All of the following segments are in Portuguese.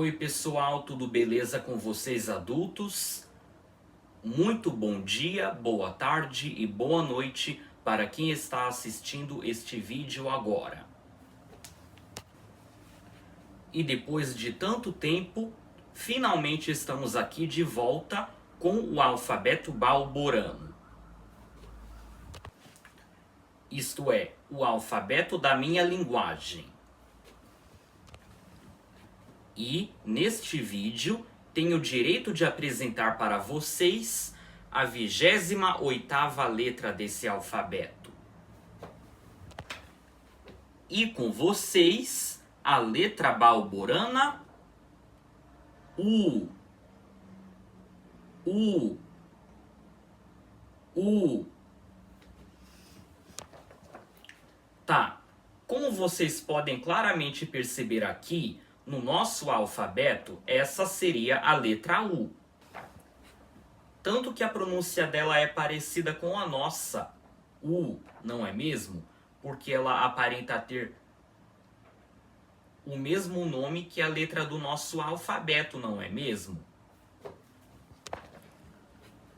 Oi pessoal, tudo beleza com vocês adultos? Muito bom dia, boa tarde e boa noite para quem está assistindo este vídeo agora. E depois de tanto tempo, finalmente estamos aqui de volta com o alfabeto balborano. Isto é, o alfabeto da minha linguagem. E, neste vídeo, tenho o direito de apresentar para vocês a 28ª letra desse alfabeto. E com vocês, a letra balborana U. Tá, como vocês podem claramente perceber aqui, no nosso alfabeto, essa seria a letra U. Tanto que a pronúncia dela é parecida com a nossa, U, não é mesmo? Porque ela aparenta ter o mesmo nome que a letra do nosso alfabeto, não é mesmo?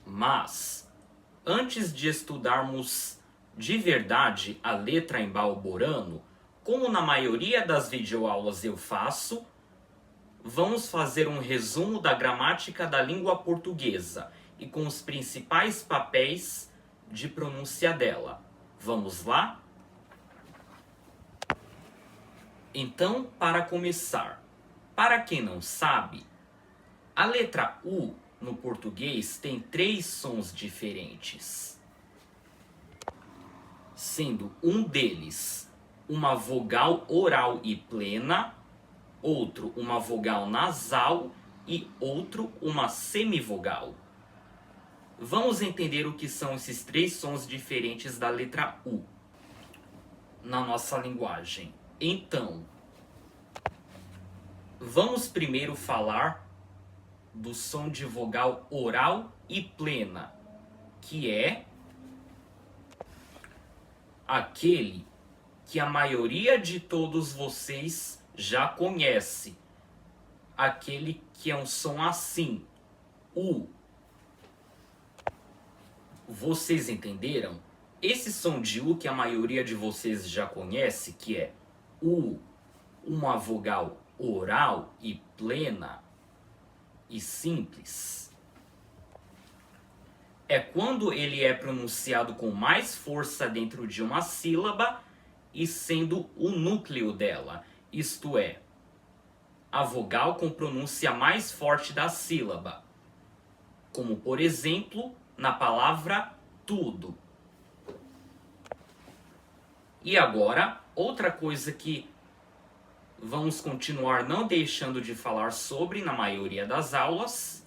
Mas, antes de estudarmos de verdade a letra em balborano, como na maioria das videoaulas eu faço, vamos fazer um resumo da gramática da língua portuguesa e com os principais papéis de pronúncia dela. Vamos lá? Então, para começar, para quem não sabe, a letra U no português tem 3 sons diferentes, sendo um deles uma vogal oral e plena, outro uma vogal nasal e outro uma semivogal. Vamos entender o que são esses 3 sons diferentes da letra U na nossa linguagem. Então, vamos primeiro falar do som de vogal oral e plena, que é aquele que a maioria de todos vocês já conhece. Aquele que é um som assim, U. Vocês entenderam? Esse som de U que a maioria de vocês já conhece, que é U, uma vogal oral e plena e simples, é quando ele é pronunciado com mais força dentro de uma sílaba e sendo o núcleo dela, isto é, a vogal com pronúncia mais forte da sílaba, como por exemplo na palavra tudo. E agora, outra coisa que vamos continuar não deixando de falar sobre na maioria das aulas,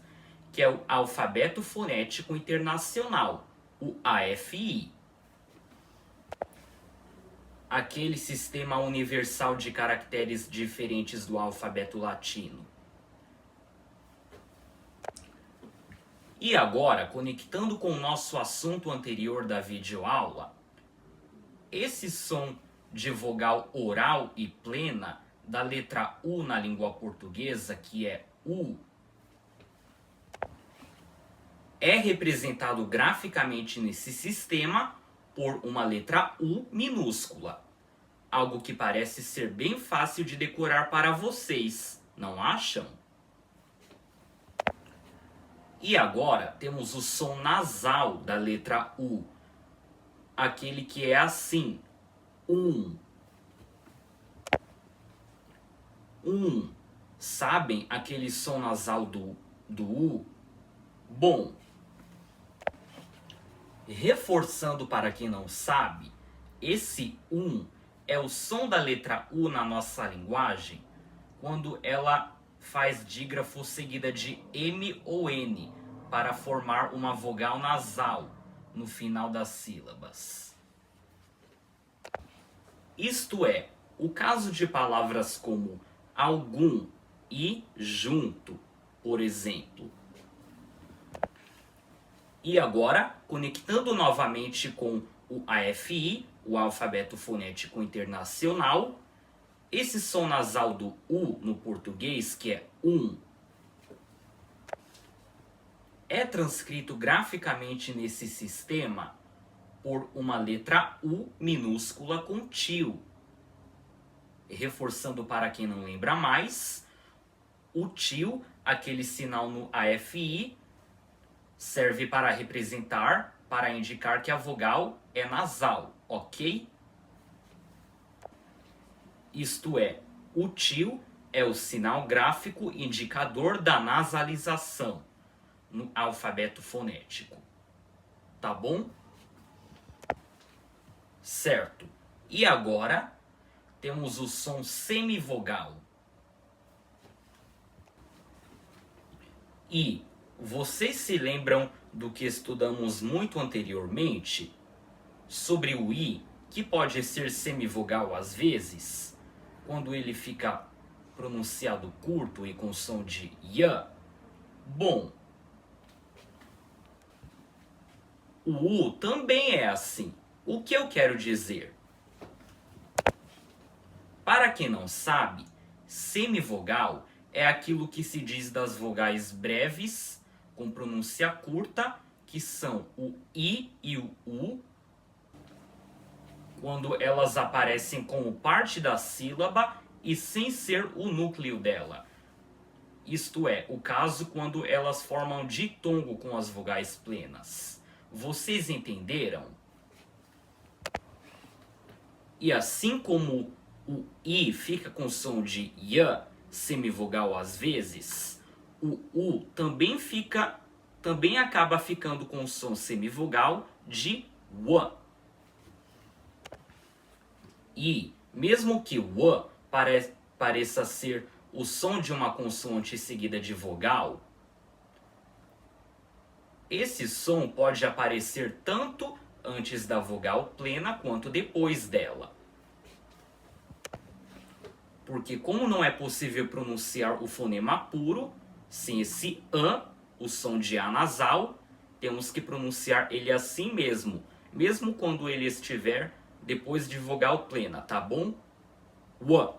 que é o alfabeto fonético internacional, o AFI. Aquele sistema universal de caracteres diferentes do alfabeto latino. E agora, conectando com o nosso assunto anterior da videoaula, esse som de vogal oral e plena da letra U na língua portuguesa, que é U, é representado graficamente nesse sistema por uma letra U minúscula. Algo que parece ser bem fácil de decorar para vocês, não acham? E agora temos o som nasal da letra U. Aquele que é assim, Sabem aquele som nasal do U? Bom, reforçando para quem não sabe, esse é o som da letra U na nossa linguagem quando ela faz dígrafo seguida de M ou N para formar uma vogal nasal no final das sílabas. Isto é, o caso de palavras como algum e junto, por exemplo. E agora, conectando novamente com o AFI, o alfabeto fonético internacional, esse som nasal do U no português, que é é transcrito graficamente nesse sistema por uma letra U minúscula com tio. Reforçando para quem não lembra mais, o tio, aquele sinal no AFI, serve para representar, para indicar que a vogal é nasal, ok? Isto é, o tio é o sinal gráfico indicador da nasalização no alfabeto fonético. Tá bom? Certo. E agora temos o som semivogal. E vocês se lembram do que estudamos muito anteriormente sobre o I, que pode ser semivogal às vezes, quando ele fica pronunciado curto e com som de Y? Bom, o U também é assim. O que eu quero dizer? Para quem não sabe, semivogal é aquilo que se diz das vogais breves, com pronúncia curta, que são o I e o U, quando elas aparecem como parte da sílaba e sem ser o núcleo dela. Isto é, o caso quando elas formam ditongo com as vogais plenas. Vocês entenderam? E assim como o I fica com som de Y, semivogal às vezes, o U também acaba ficando com som semivogal de W. E mesmo que W pareça ser o som de uma consoante seguida de vogal, esse som pode aparecer tanto antes da vogal plena quanto depois dela. Porque como não é possível pronunciar o fonema puro, sem esse an, o som de A nasal, temos que pronunciar ele assim mesmo quando ele estiver depois de vogal plena, tá bom? W.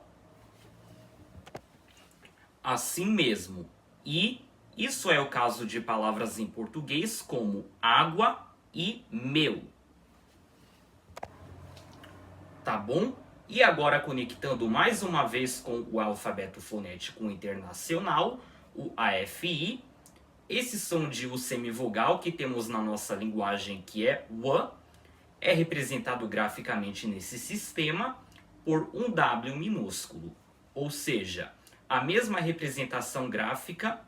Assim mesmo. E isso é o caso de palavras em português como água e meu. Tá bom? E agora conectando mais uma vez com o alfabeto fonético internacional, o AFI, esse som de U semivogal que temos na nossa linguagem, que é W, é representado graficamente nesse sistema por um W minúsculo, ou seja, a mesma representação gráfica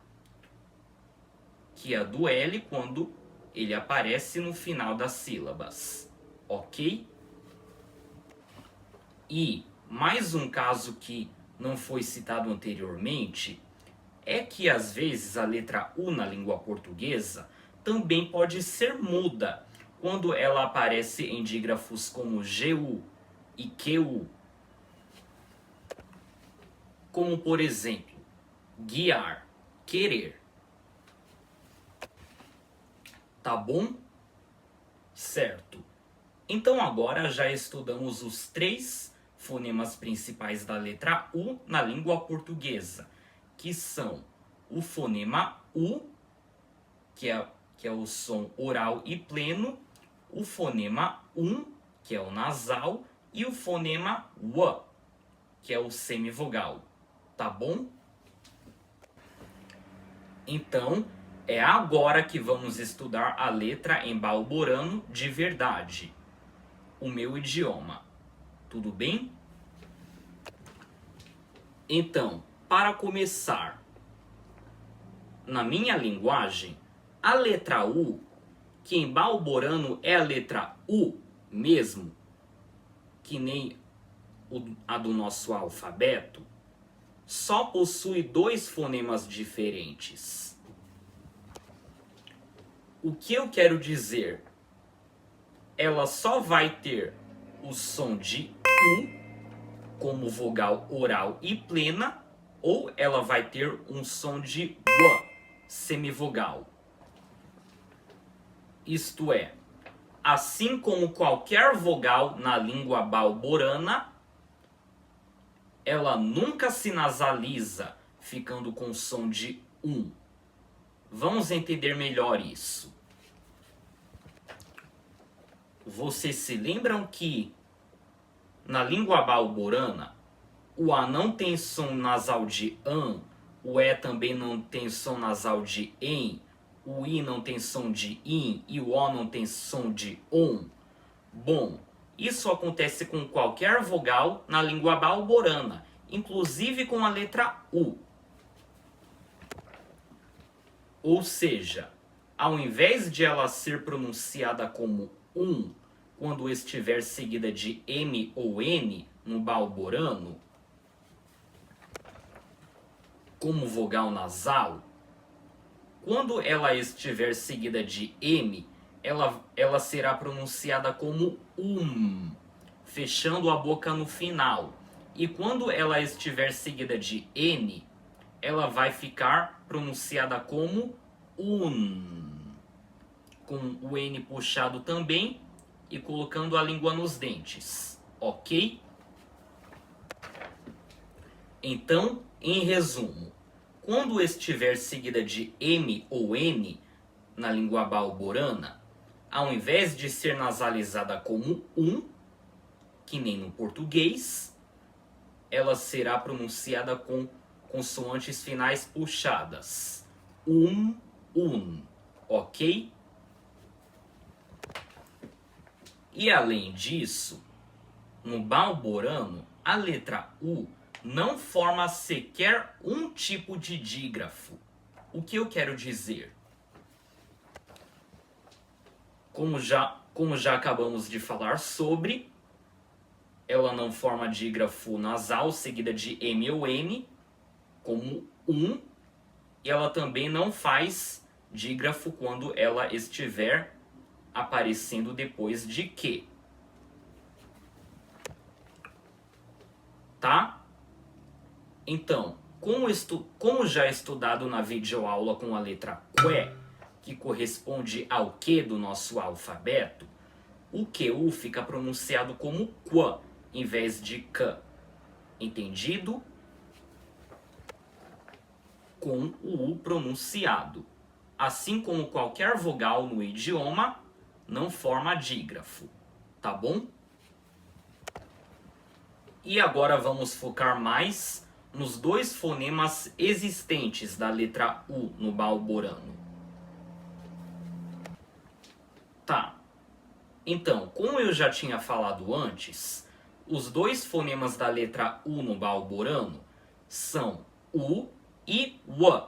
que a do L quando ele aparece no final das sílabas, ok? E mais um caso que não foi citado anteriormente é que às vezes a letra U na língua portuguesa também pode ser muda quando ela aparece em dígrafos como GU e QU. Como por exemplo, guiar, querer. Tá bom? Certo. Então agora já estudamos os 3 fonemas principais da letra U na língua portuguesa, que são o fonema U, que é o som oral e pleno, o fonema que é o nasal, e o fonema W, que é o semivogal. Tá bom? Então, é agora que vamos estudar a letra em balborano de verdade, o meu idioma. Tudo bem? Então, para começar, na minha linguagem, a letra U, que em balborano é a letra U mesmo, que nem a do nosso alfabeto, só possui 2 fonemas diferentes. O que eu quero dizer? Ela só vai ter o som de U como vogal oral e plena, ou ela vai ter um som de W semivogal. Isto é, assim como qualquer vogal na língua balborana, ela nunca se nasaliza ficando com som de Vamos entender melhor isso. Vocês se lembram que na língua balborana o A não tem som nasal de o E também não tem som nasal de em, o I não tem som de in e o O não tem som de on? Bom, isso acontece com qualquer vogal na língua balborana, inclusive com a letra U. Ou seja, ao invés de ela ser pronunciada como quando estiver seguida de M ou N no balborano, como vogal nasal, quando ela estiver seguida de M, ela será pronunciada como fechando a boca no final. E quando ela estiver seguida de N, ela vai ficar pronunciada como com o N puxado também e colocando a língua nos dentes, ok? Então, em resumo, quando estiver seguida de M ou N na língua balborana, ao invés de ser nasalizada como que nem no português, ela será pronunciada com consoantes finais puxadas. Ok? E além disso, no balborano, a letra U não forma sequer um tipo de dígrafo. O que eu quero dizer? Como já acabamos de falar sobre, ela não forma dígrafo nasal seguida de M ou N, como e ela também não faz dígrafo quando ela estiver aparecendo depois de Q. Tá? Então, como já estudado na videoaula com a letra QE, que corresponde ao Q do nosso alfabeto, o QU fica pronunciado como QA, em vez de K. Entendido? Com o U pronunciado. Assim como qualquer vogal no idioma, não forma dígrafo. Tá bom? E agora vamos focar mais nos dois fonemas existentes da letra U no balborano. Tá. Então, como eu já tinha falado antes, os dois fonemas da letra U no balborano são U e W.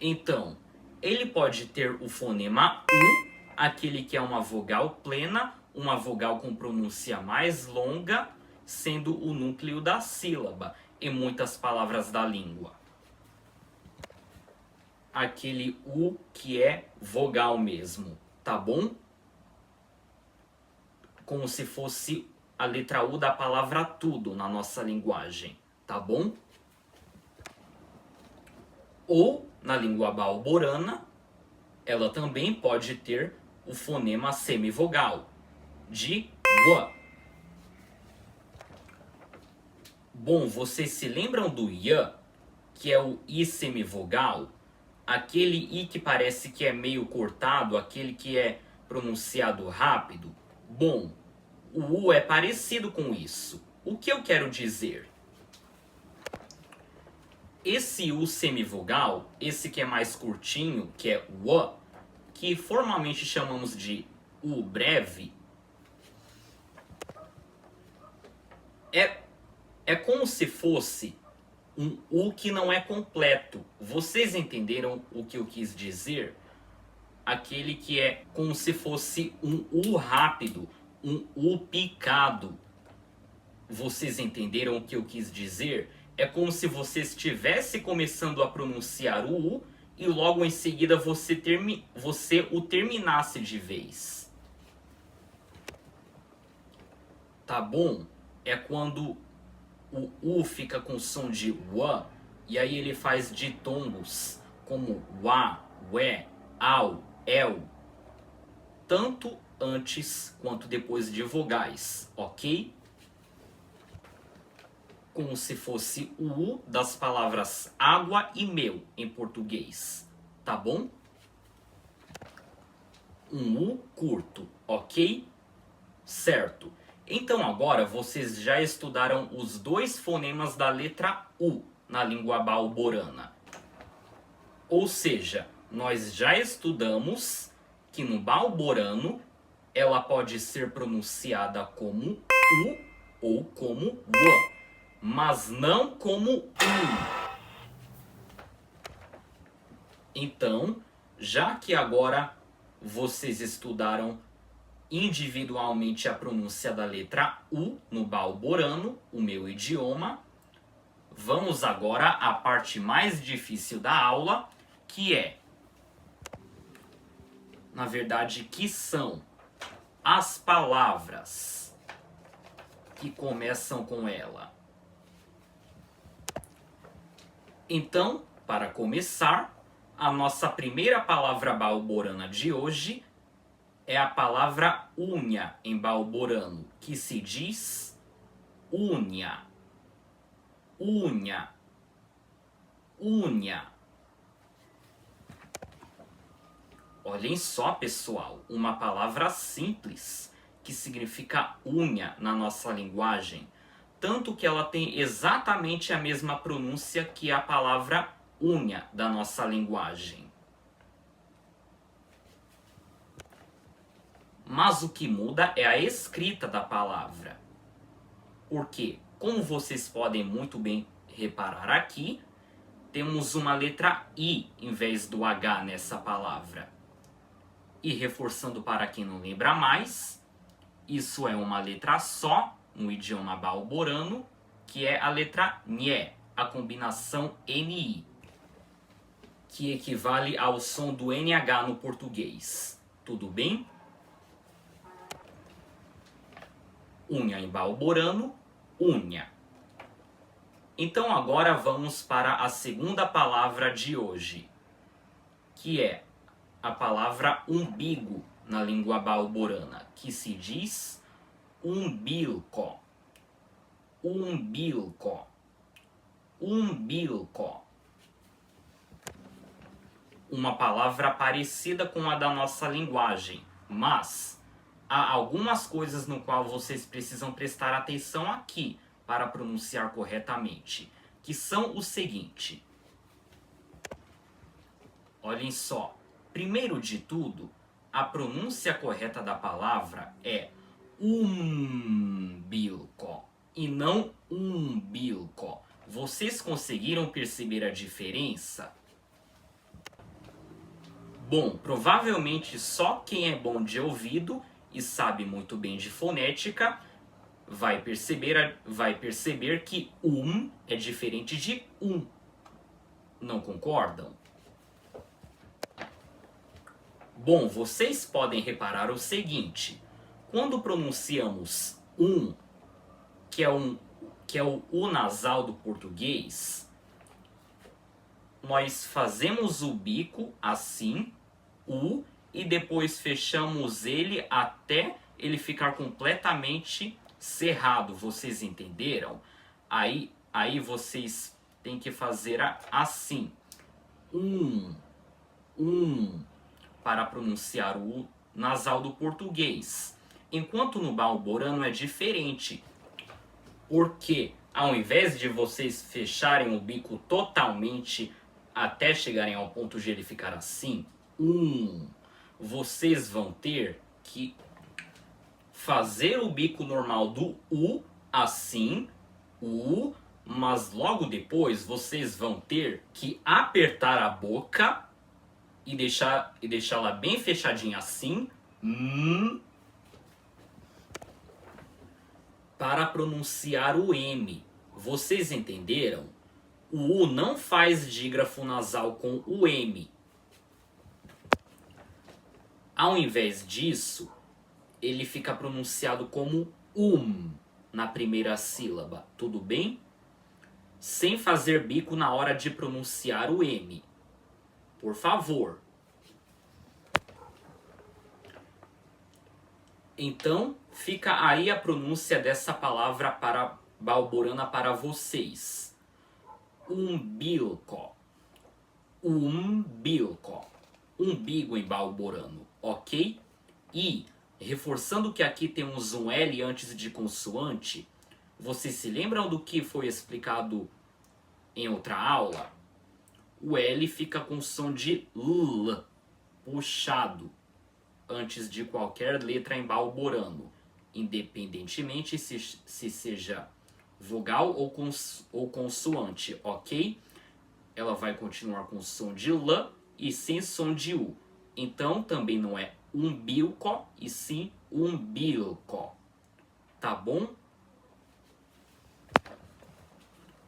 Então, ele pode ter o fonema U, aquele que é uma vogal plena, uma vogal com pronúncia mais longa, sendo o núcleo da sílaba em muitas palavras da língua. Aquele U que é vogal mesmo, tá bom? Como se fosse a letra U da palavra tudo na nossa linguagem, tá bom? Ou, na língua balborana, ela também pode ter o fonema semivogal, de W. Bom, vocês se lembram do Y, que é o I semivogal? Aquele I que parece que é meio cortado, aquele que é pronunciado rápido? Bom, o U é parecido com isso. O que eu quero dizer? Esse U semivogal, esse que é mais curtinho, que é o U, que formalmente chamamos de U breve, é como se fosse um U que não é completo. Vocês entenderam o que eu quis dizer? Aquele que é como se fosse um U rápido, um U picado. Vocês entenderam o que eu quis dizer? É como se você estivesse começando a pronunciar o U e logo em seguida você o terminasse de vez. Tá bom? É quando o U fica com som de W e aí ele faz ditongos como WA, WE, AU, EL, tanto antes quanto depois de vogais, ok? como se fosse o U das palavras água e mel em português, tá bom? Um U curto, ok? Certo. Então agora vocês já estudaram os dois fonemas da letra U na língua balborana. Ou seja, nós já estudamos que no balborano ela pode ser pronunciada como U ou como W, mas não como Então, já que agora vocês estudaram individualmente a pronúncia da letra U no balborano, o meu idioma, vamos agora à parte mais difícil da aula, que é, na verdade, que são as palavras que começam com ela. Então, para começar, a nossa primeira palavra balborana de hoje é a palavra unha em balborano, que se diz unha, unha, unha. Olhem só, pessoal, uma palavra simples que significa unha na nossa linguagem, tanto que ela tem exatamente a mesma pronúncia que a palavra unha da nossa linguagem. Mas o que muda é a escrita da palavra. Porque, como vocês podem muito bem reparar aqui, temos uma letra I em vez do H nessa palavra. E reforçando para quem não lembra mais, isso é uma letra só no idioma balborano, que é a letra NHE, a combinação NI, que equivale ao som do NH no português. Tudo bem? Unha em balborano, unha. Então agora vamos para a segunda palavra de hoje, que é a palavra umbigo na língua balborana, que se diz umbilco, umbilco, umbilco. Uma palavra parecida com a da nossa linguagem, mas há algumas coisas no qual vocês precisam prestar atenção aqui para pronunciar corretamente, que são o seguinte. Olhem só. Primeiro de tudo, a pronúncia correta da palavra é umbilco e não umbilco. Vocês conseguiram perceber a diferença? Bom, provavelmente só quem é bom de ouvido e sabe muito bem de fonética vai perceber que é diferente de Não concordam? Bom, vocês podem reparar o seguinte. Quando pronunciamos que é o U nasal do português, nós fazemos o bico assim, e depois fechamos ele até ele ficar completamente cerrado. Vocês entenderam? Aí vocês têm que fazer assim. Para pronunciar o U nasal do português. Enquanto no balborano é diferente. Porque ao invés de vocês fecharem o bico totalmente até chegarem ao ponto de ele ficar assim, vocês vão ter que fazer o bico normal do U assim, mas logo depois vocês vão ter que apertar a boca e deixá-la bem fechadinha assim, para pronunciar o M. Vocês entenderam? O U não faz dígrafo nasal com o M. Ao invés disso, ele fica pronunciado como na primeira sílaba, tudo bem? Sem fazer bico na hora de pronunciar o M. Por favor. Então, fica aí a pronúncia dessa palavra para balborana para vocês. Umbilco. Umbilco. Umbigo em balborano, ok? E, reforçando que aqui temos um L antes de consoante, vocês se lembram do que foi explicado em outra aula? O L fica com som de L, puxado, antes de qualquer letra em balborano, independentemente se seja vogal ou consoante, ok? Ela vai continuar com som de L e sem som de U. Então, também não é umbilco, e sim umbilco. Tá bom?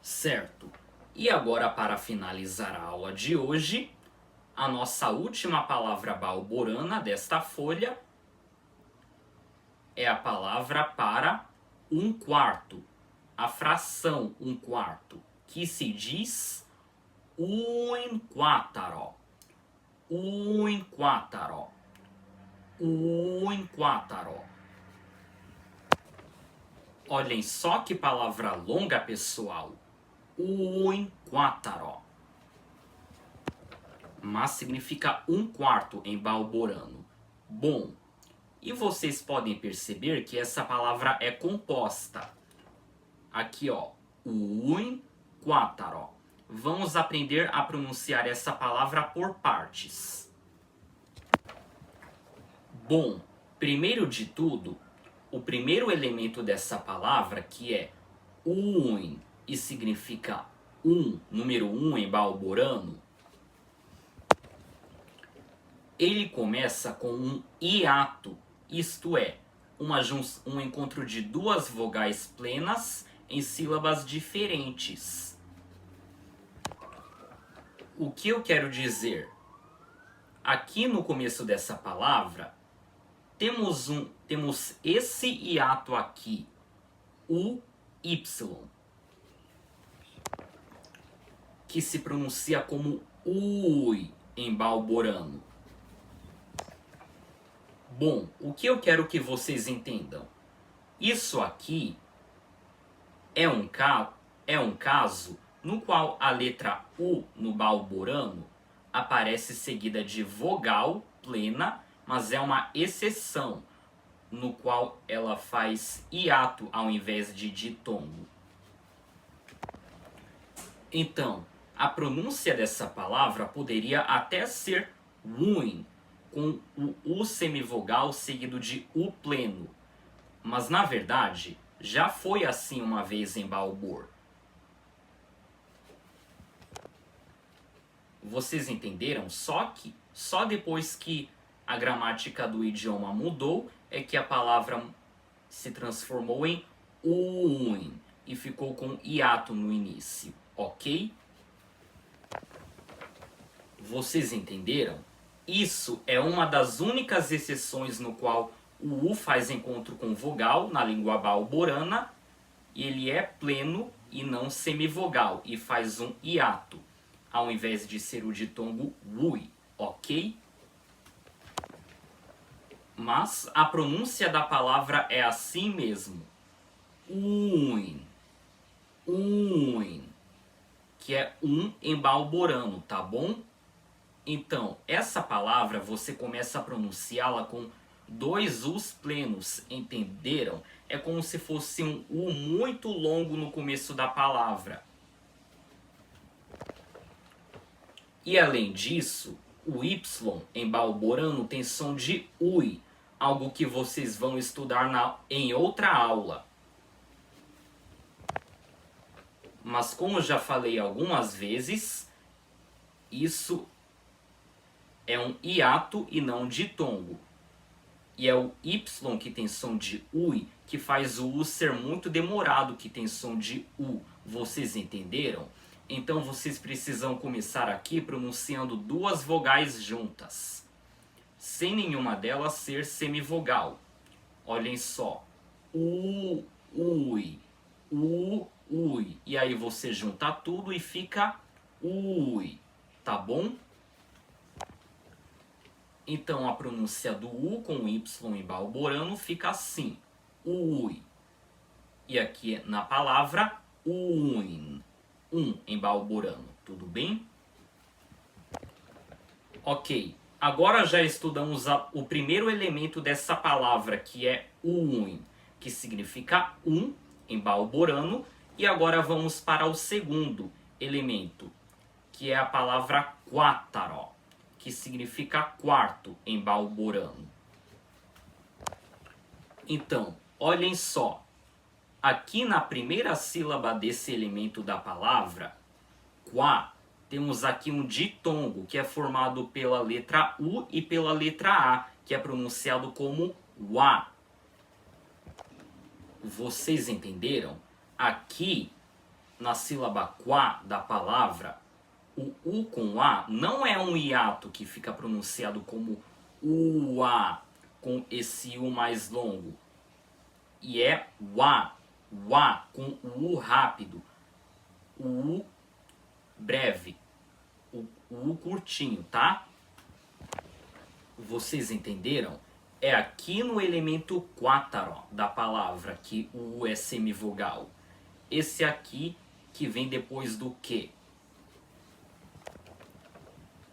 Certo. E agora, para finalizar a aula de hoje, a nossa última palavra balborana desta folha é a palavra para um quarto. A fração um quarto, que se diz un quattro. Un quattro. Un quattro. Olhem só que palavra longa, pessoal. Un quattro. Mas significa um quarto em balborano. Bom, e vocês podem perceber que essa palavra é composta. Aqui, ó, un quattro. Vamos aprender a pronunciar essa palavra por partes. Bom, primeiro de tudo, o primeiro elemento dessa palavra, que é un, e significa número 1 em balborano, ele começa com um hiato, isto é, um encontro de duas vogais plenas em sílabas diferentes. O que eu quero dizer? Aqui no começo dessa palavra, temos esse hiato aqui, o Y, que se pronuncia como ui em balborano. Bom, o que eu quero que vocês entendam? Isso aqui é um caso no qual a letra U no balborano aparece seguida de vogal plena, mas é uma exceção, no qual ela faz hiato ao invés de ditongo. Então, a pronúncia dessa palavra poderia até ser ruim, com o U semivogal seguido de U pleno. Mas, na verdade, já foi assim uma vez em balbor. Vocês entenderam? Só depois que a gramática do idioma mudou é que a palavra se transformou em un e ficou com hiato no início, ok? Vocês entenderam? Isso é uma das únicas exceções no qual o U faz encontro com vogal na língua balborana, e ele é pleno e não semivogal, e faz um hiato, ao invés de ser o ditongo ui, ok? Mas a pronúncia da palavra é assim mesmo. Un, que é em balborano, tá bom? Então, essa palavra você começa a pronunciá-la com dois U's plenos, entenderam? É como se fosse um U muito longo no começo da palavra. E além disso, o Y em balborano tem som de ui, algo que vocês vão estudar em outra aula. Mas como já falei algumas vezes, isso é um hiato e não ditongo. E é o Y que tem som de ui, que faz o U ser muito demorado, que tem som de U. Vocês entenderam? Então vocês precisam começar aqui pronunciando duas vogais juntas, sem nenhuma delas ser semivogal. Olhem só. U, ui, U, ui. E aí você junta tudo e fica ui, tá bom? Então a pronúncia do U com Y em balborano fica assim, ui. e aqui na palavra un, em balborano, tudo bem? Ok, agora já estudamos o primeiro elemento dessa palavra, que é un, que significa em balborano, e agora vamos para o segundo elemento, que é a palavra quattaro, que significa quarto em balborano. Então, olhem só, aqui na primeira sílaba desse elemento da palavra, qua, temos aqui um ditongo, que é formado pela letra U e pela letra A, que é pronunciado como wa. Vocês entenderam? Aqui, na sílaba qua da palavra, o U com A não é um hiato que fica pronunciado como ua, com esse U mais longo. E é wa, com o U rápido, o U breve, o U curtinho, tá? Vocês entenderam? É aqui no elemento quattaro da palavra que o U é semivogal. Esse aqui que vem depois do que.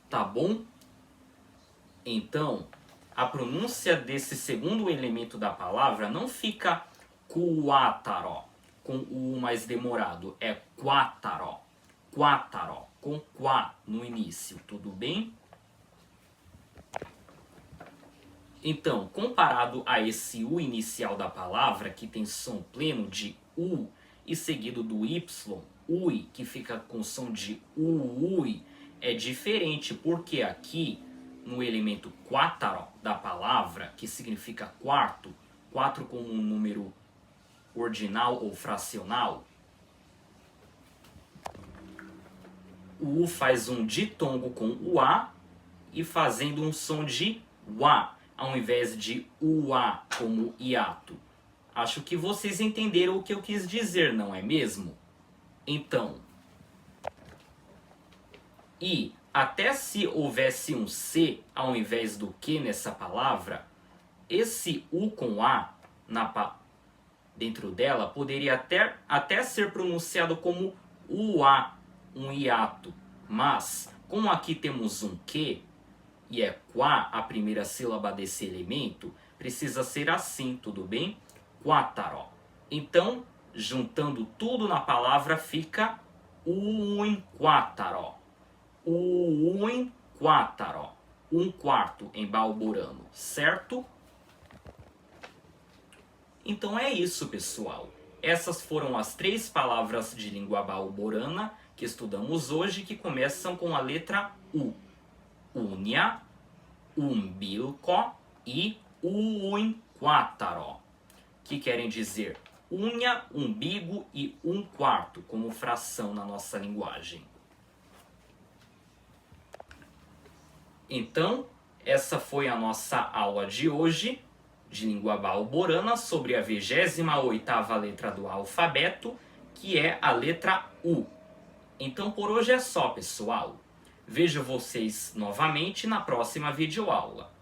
Tá bom? Então, a pronúncia desse segundo elemento da palavra não fica quattaro, com o U mais demorado. É quattaro, com qua no início, tudo bem? Então, comparado a esse U inicial da palavra, que tem som pleno de U, e seguido do Y, ui, que fica com som de ui, é diferente, porque aqui, no elemento quattaro da palavra, que significa quarto, quatro como um número ordinal ou fracional, o U faz um ditongo com o A e fazendo um som de wa, ao invés de ua como hiato. Acho que vocês entenderam o que eu quis dizer, não é mesmo? Então, e até se houvesse um C ao invés do que nessa palavra, esse U com A dentro dela poderia até ser pronunciado como UA, um hiato. Mas, como aqui temos um que, e é qua a primeira sílaba desse elemento, precisa ser assim, tudo bem? Quattaro. Então, juntando tudo na palavra, fica quattaro. Quattaro. Um quarto em balborano, certo? Então é isso, pessoal. Essas foram as 3 palavras de língua balborana que estudamos hoje, que começam com a letra U. Unia, umbilco e quattaro, que querem dizer unha, umbigo e um quarto, como fração na nossa linguagem. Então, essa foi a nossa aula de hoje de língua balborana sobre a 28ª letra do alfabeto, que é a letra U. Então por hoje é só, pessoal. Vejo vocês novamente na próxima videoaula.